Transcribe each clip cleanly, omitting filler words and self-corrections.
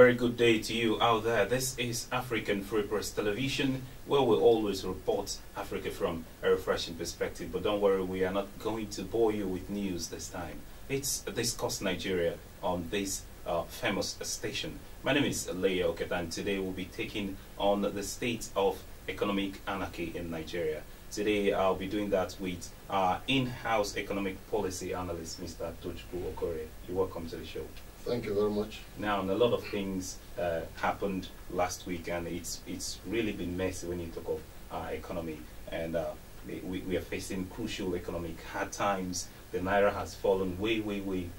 very good day to you out there. This is African Free Press Television, where we always report Africa from a refreshing perspective. But don't worry, we are not going to bore you with news this time. It's Discuss Nigeria on this famous station. My name is Leah Oketa, and today we'll be taking on the state of economic anarchy in Nigeria. Today I'll be doing that with our in-house economic policy analyst, Mr. Toochukwu Okorie. You're welcome to the show. Thank you very much. Now, a lot of things happened last week, and it's really been messy when you talk of our economy. And we are facing crucial economic hard times. The naira has fallen way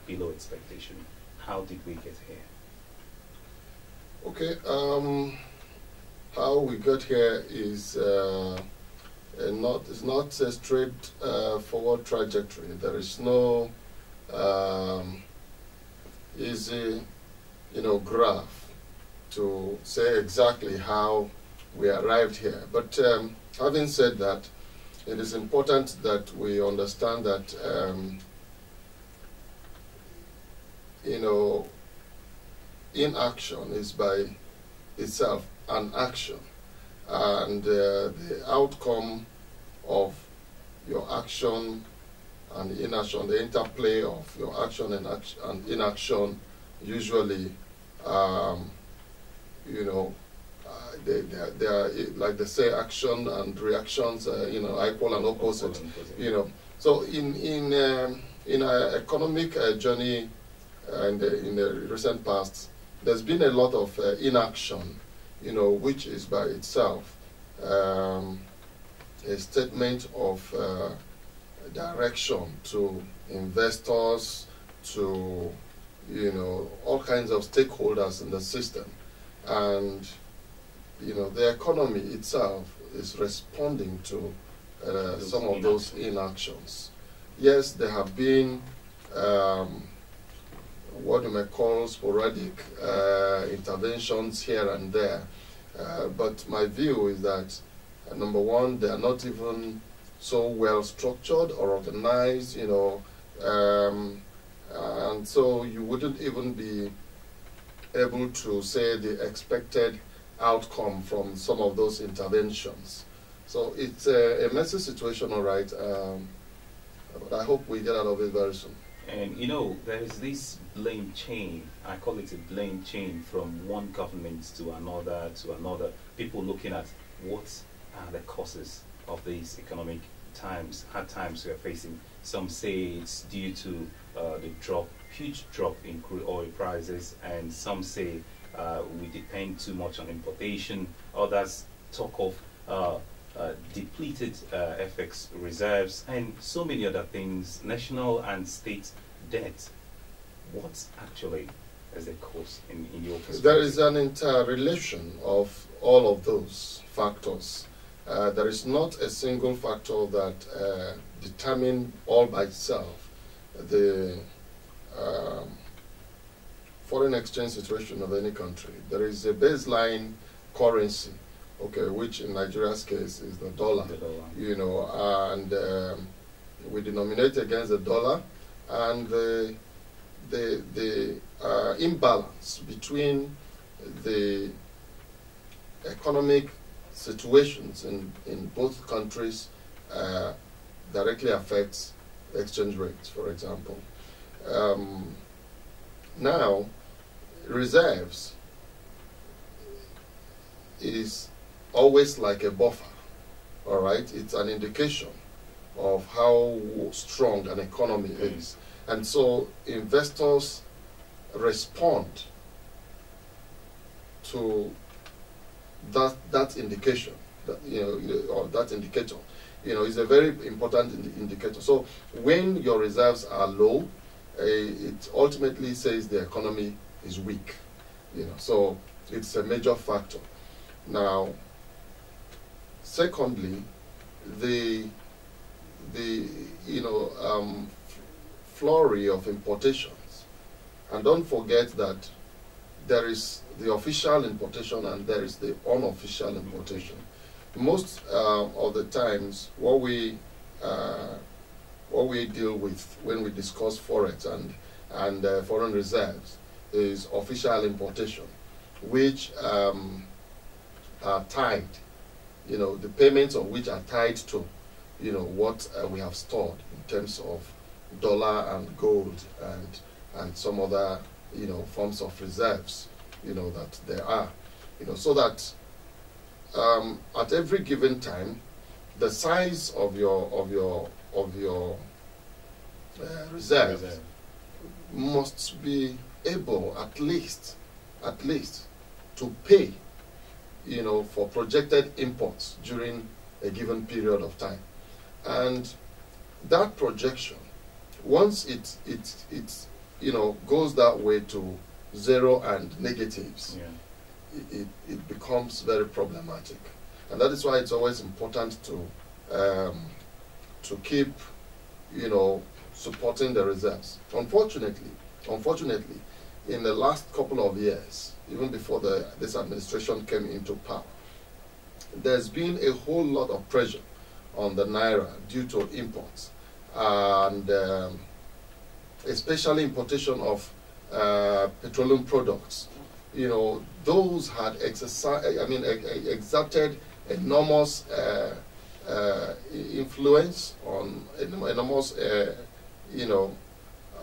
below expectation. How did we get here? Okay, how we got here is not a straight forward trajectory. There is no easy, graph to say exactly how we arrived here. But having said that, it is important that we understand that, inaction is by itself an action, and the outcome of your action and inaction, the interplay of your action and inaction, usually, they are, like they say, action and reactions, equal and opposite. So in our economic journey in the recent past, there's been a lot of inaction, which is by itself a statement of direction to investors, to all kinds of stakeholders in the system, and the economy itself is responding to some of those inactions. Yes, there have been what you may call sporadic interventions here and there, but my view is that number one, they are not even so well structured or organized, and so you wouldn't even be able to say the expected outcome from some of those interventions. So it's a messy situation, all right, but I hope we get out of it very soon. And there is this blame chain. I call it a blame chain from one government to another, people looking at what are the causes of these economic hard times we are facing. Some say it's due to the huge drop in crude oil prices, and some say we depend too much on importation. Others talk of depleted FX reserves and so many other things, national and state debt. What actually is the cause in your perspective? There is an interrelation of all of those factors. There is not a single factor that determines all by itself the foreign exchange situation of any country. There is a baseline currency, okay, which in Nigeria's case is the dollar. And we denominate against the dollar, and the imbalance between the economic situations in both countries directly affects exchange rates, for example. Now, reserves is always like a buffer, all right? It's an indication of how strong an economy is. And so investors respond to that indication, or that indicator. Is a very important indicator. So when your reserves are low, it ultimately says the economy is weak. So it's a major factor. Now, secondly, the flurry of importations, and don't forget that there is the official importation and there is the unofficial importation. Most of the times, what we deal with when we discuss forex and foreign reserves is official importation. which are tied, the payments of which are tied to, what we have stored in terms of dollar and gold and some other, forms of reserves, that there are, so that at every given time, the size of your reserve must be able at least to pay, for projected imports during a given period of time. And that projection, once it goes that way to zero and negatives, it becomes very problematic. And that is why it's always important to keep, supporting the reserves. Unfortunately, in the last couple of years, even before this administration came into power, there's been a whole lot of pressure on the naira due to imports, and especially importation of petroleum products. Those had exerted enormous influence on enormous,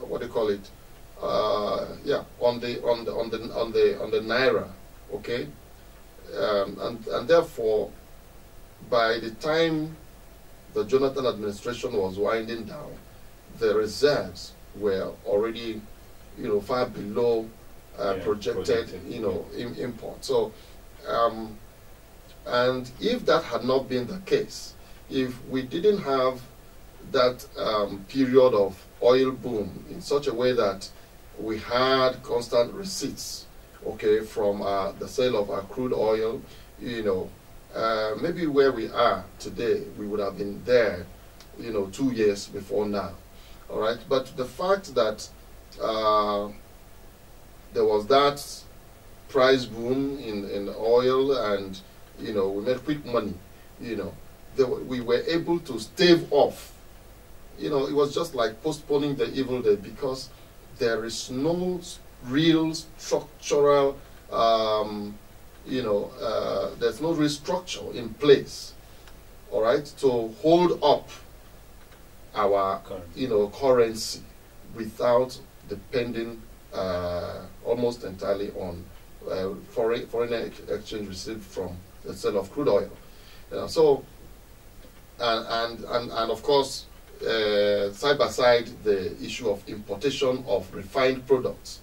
what do you call it? On the naira, okay, and therefore, by the time the Jonathan administration was winding down, the reserves were already, far below projected, import. So, and if that had not been the case, if we didn't have that period of oil boom in such a way that we had constant receipts, okay, from the sale of our crude oil, maybe where we are today, we would have been there, 2 years before now. All right, but the fact that there was that price boom in oil, and we made quick money, we were able to stave off. It was just like postponing the evil day, because there is no real structural, there's no real structure in place, all right, to hold up our, currency without depending almost entirely on foreign exchange received from the sale of crude oil. So, and of course, side by side, the issue of importation of refined products.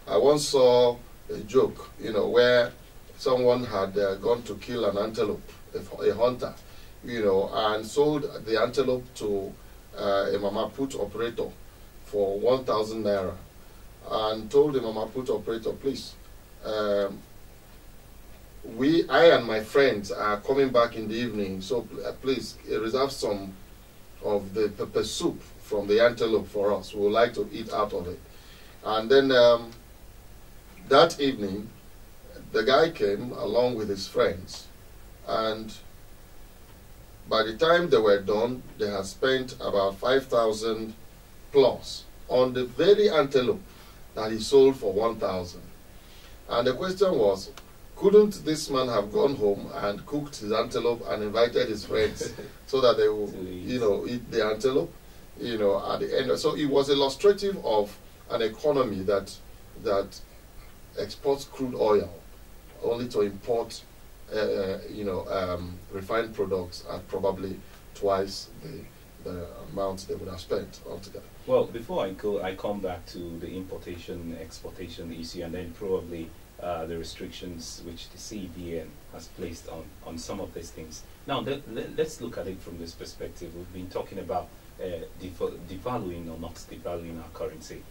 I once saw a joke, where someone had gone to kill an antelope, a hunter, and sold the antelope to a mama put operator for 1,000 naira, and told the mama put operator, please, I and my friends are coming back in the evening, so please reserve some of the pepper soup from the antelope for us. We would like to eat out of it. And then that evening, the guy came along with his friends, and by the time they were done, they had spent about 5,000 plus on the very antelope that he sold for 1,000. And the question was, couldn't this man have gone home and cooked his antelope and invited his friends so that they would, eat the antelope, at the end? So it was illustrative of an economy that exports crude oil only to import, refined products at probably twice the amount they would have spent altogether. Well, before I come back to the importation, exportation issue, and then probably the restrictions which the CBN has placed on some of these things. Now, let's look at it from this perspective. We've been talking about devaluing or not devaluing our currency.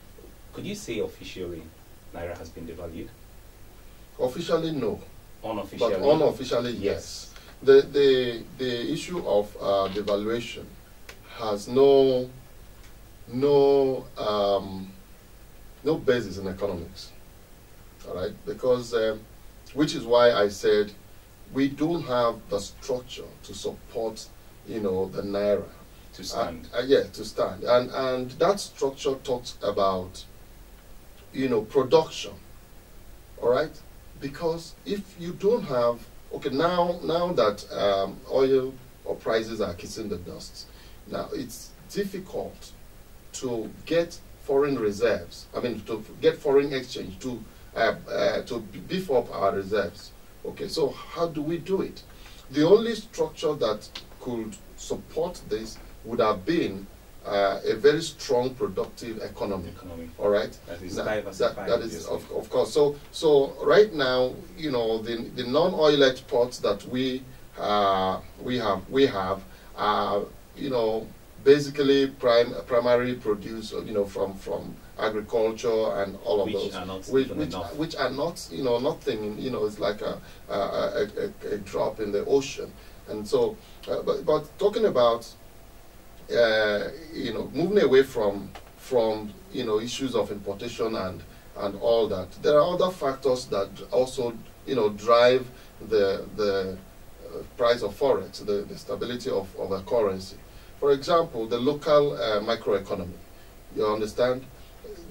Could you say officially Naira has been devalued? Officially, no. Unofficially? But unofficially, yes. The issue of devaluation has no basis in economics. All right, because which is why I said we don't have the structure to support, the naira to stand. To stand, and that structure talks about, production. All right, Because if you don't have, okay, now that oil or prices are kissing the dust, now it's difficult to get foreign reserves. I mean, to get foreign exchange to beef up our reserves. Okay, so how do we do it? The only structure that could support this would have been a very strong, productive economy. All right, that is that is of course. So right now, you know, the non-oil exports that we have you know, basically primary produce, you know, from agriculture and all of those, which are not, you know, nothing, you know, it's like a drop in the ocean. And so, but talking about, you know, moving away from you know, issues of importation and all that, there are other factors that also, you know, drive the price of forex, the stability of a currency. For example, the local microeconomy. You understand?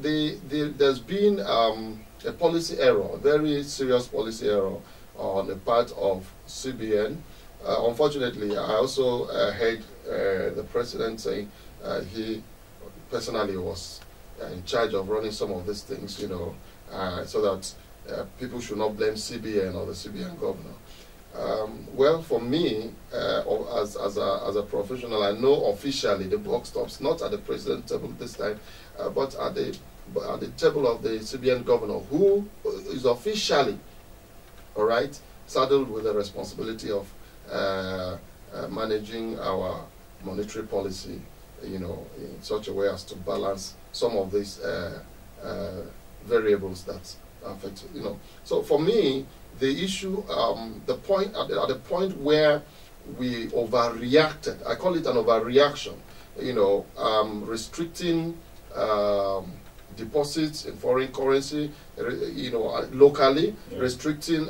There's been a policy error, a very serious policy error on the part of CBN. Unfortunately, I also heard the president saying he personally was in charge of running some of these things, you know, so that people should not blame CBN or the CBN governor. Well, for me, as a professional, I know officially the buck stops not at the president table this time, but at the table of the CBN governor, who is officially, all right, saddled with the responsibility of managing our monetary policy, you know, in such a way as to balance some of these variables that affect, you know. So for me, the issue, the point at the point where we overreacted, I call it an overreaction, you know, restricting deposits in foreign currency, you know, locally, restricting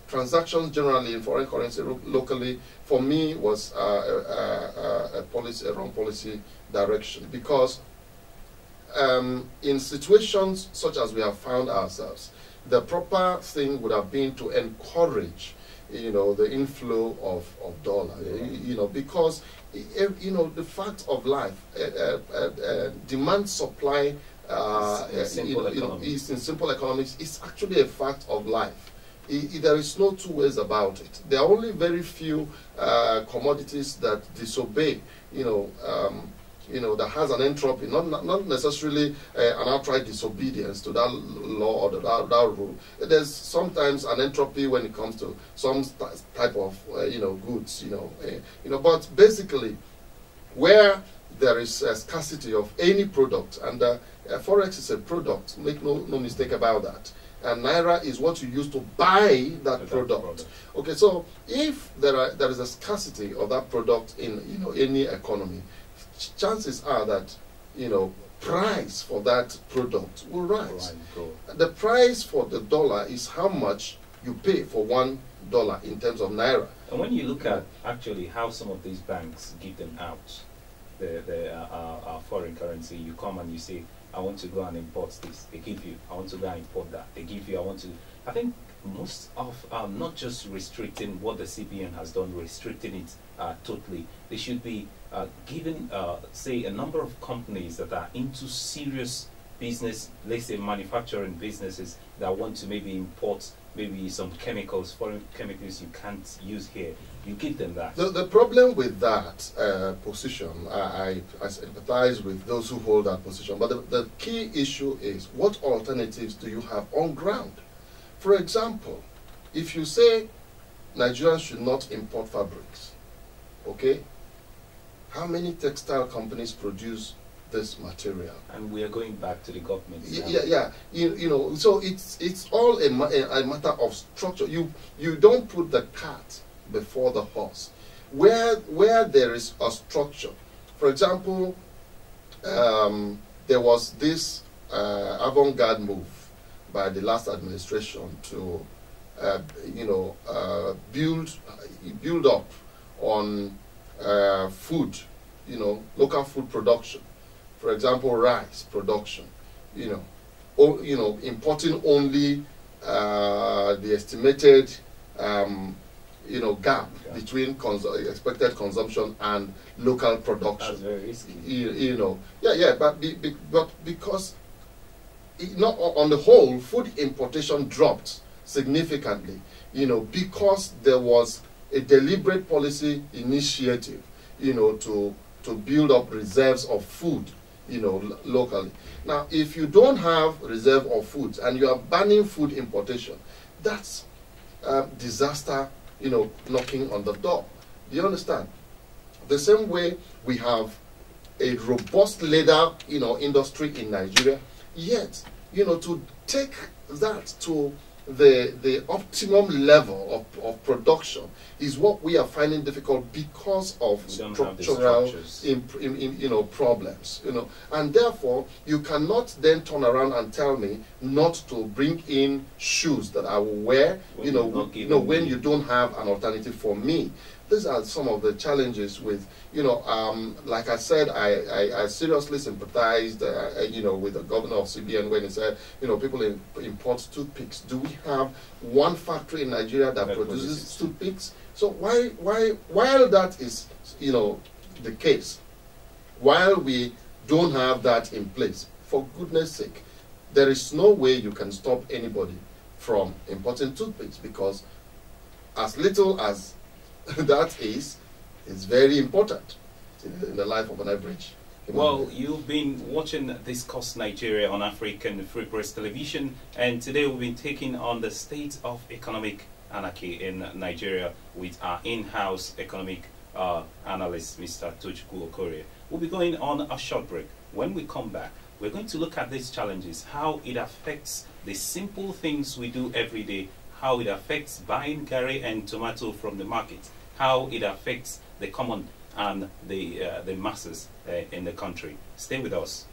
transactions generally in foreign currency locally, for me was a wrong policy direction. Because in situations such as we have found ourselves, the proper thing would have been to encourage, you know, the inflow of dollar, you know, because, you know, the fact of life, demand supply is in simple economics, is actually a fact of life. There is no two ways about it. There are only very few commodities that disobey, you know, that has an entropy, not necessarily an outright disobedience to that law or that rule. There's sometimes an entropy when it comes to some type of you know, goods, you know, but basically, where there is a scarcity of any product, and forex is a product, make no mistake about that. And naira is what you use to buy that product. Okay, so if there is a scarcity of that product in, you know, any economy, chances are that, you know, price for that product will rise. The price for the dollar is how much you pay for $1 in terms of naira. And when you look at actually how some of these banks give them out, the foreign currency, you come and you say, I want to go and import this, they give you. I want to go and import that, they give you. I think most of, not just restricting what the CBN has done, restricting it totally. They should be given, say, a number of companies that are into serious business, let's say manufacturing businesses, that want to maybe import maybe some chemicals, foreign chemicals you can't use here. You give them that. The problem with that position, I sympathize with those who hold that position, but the key issue is, what alternatives do you have on ground? For example, if you say Nigerians should not import fabrics, okay, how many textile companies produce this material? And we are going back to the government. Yeah. You know, so it's all a matter of structure. You don't put the cart before the horse. Where there is a structure, for example, there was this avant-garde move by the last administration to build up on food, you know, local food production. For example, rice production, importing only the estimated gap between expected consumption and local production. That's very risky. But because on the whole, food importation dropped significantly, because there was a deliberate policy initiative, to build up reserves of food, locally. Now, if you don't have reserve of food and you are banning food importation, that's disaster, knocking on the door. Do you understand? The same way we have a robust leather, industry in Nigeria, yet, to take that to the optimum level of production is what we are finding difficult because of structural problems, and therefore you cannot then turn around and tell me not to bring in shoes that I will wear, when you don't have an alternative for me. These are some of the challenges with, like I said, I seriously sympathized, with the governor of CBN when he said, people import toothpicks. Do we have one factory in Nigeria that produces toothpicks? So while that is, the case, while we don't have that in place, for goodness sake, there is no way you can stop anybody from importing toothpicks, because as little as that is very important in the life of an average human Well, being. you've been watching Discuss Nigeria on African Free Press Television, and today we've been taking on the state of economic anarchy in Nigeria with our in-house economic analyst, Mr. Toochukwu Okorie. We'll be going on a short break. When we come back, we're going to look at these challenges, how it affects the simple things we do every day, how it affects buying curry and tomato from the market, how it affects the common and the masses in the country. Stay with us.